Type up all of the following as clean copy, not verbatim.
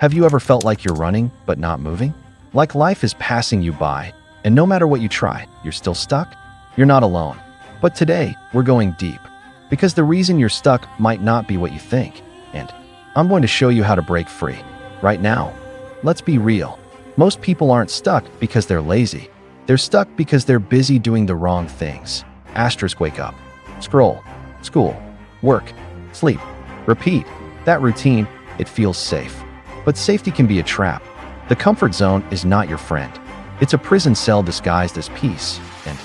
Have you ever felt like you're running, but not moving? Like life is passing you by, and no matter what you try, you're still stuck? You're not alone. But today, we're going deep. Because the reason you're stuck might not be what you think. And I'm going to show you how to break free. Right now. Let's be real. Most people aren't stuck because they're lazy. They're stuck because they're busy doing the wrong things. Asterisk wake up. Scroll. School. Work. Sleep. Repeat. That routine, it feels safe. But safety can be a trap. The comfort zone is not your friend. It's a prison cell disguised as peace. And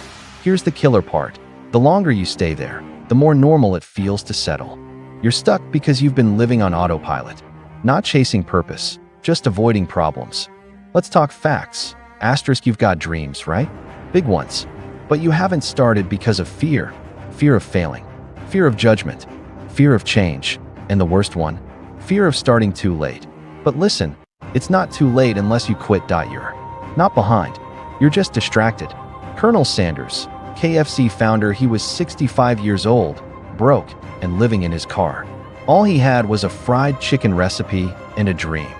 here's the killer part. The longer you stay there, the more normal it feels to settle. You're stuck because you've been living on autopilot. Not chasing purpose, just avoiding problems. Let's talk facts. Asterisk, you've got dreams, right? Big ones. But you haven't started because of fear. Fear of failing. Fear of judgment. Fear of change. And the worst one, fear of starting too late. But listen, it's not too late unless you quit. You're not behind. You're just distracted. Colonel Sanders, KFC founder, he was 65 years old, broke, and living in his car. All he had was a fried chicken recipe and a dream.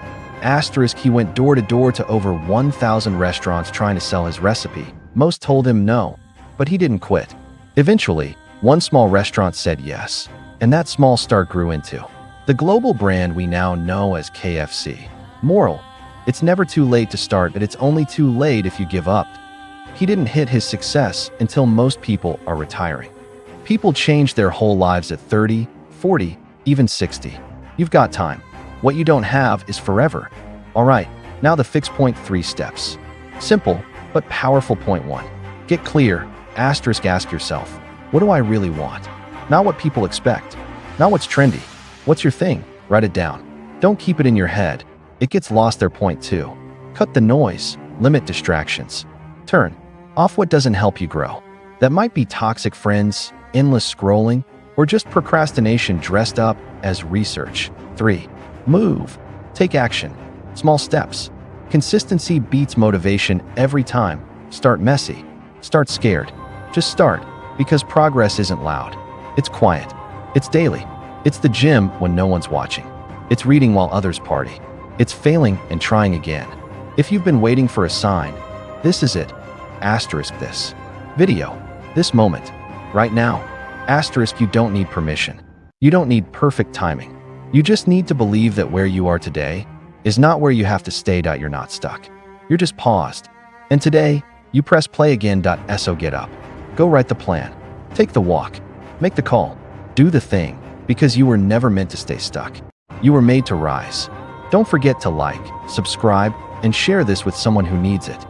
Asterisk, he went door to door to over 1,000 restaurants trying to sell his recipe. Most told him no, but he didn't quit. Eventually, one small restaurant said yes, and that small start grew into the global brand we now know as KFC. Moral: it's never too late to start, but it's only too late if you give up. He didn't hit his success until most people are retiring. People change their whole lives at 30, 40, even 60. You've got time. What you don't have is forever. All right, now the fix. Point 3 steps. Simple, but powerful. Point 1. Get clear. Asterisk, ask yourself, what do I really want? Not what people expect. Not what's trendy. What's your thing? Write it down. Don't keep it in your head. It gets lost there. Point 2. Cut the noise. Limit distractions. Turn off what doesn't help you grow. That might be toxic friends, endless scrolling, or just procrastination dressed up as research. 3. Move. Take action. Small steps. Consistency beats motivation every time. Start messy. Start scared. Just start, because progress isn't loud. It's quiet. It's daily. It's the gym when no one's watching. It's reading while others party. It's failing and trying again. If you've been waiting for a sign, this is it. Asterisk this video, this moment, right now. Asterisk, you don't need permission. You don't need perfect timing. You just need to believe that where you are today is not where you have to stay. You're not stuck. You're just paused. And today, you press play again. So get up. Go write the plan. Take the walk. Make the call. Do the thing, because you were never meant to stay stuck. You were made to rise. Don't forget to like, subscribe, and share this with someone who needs it.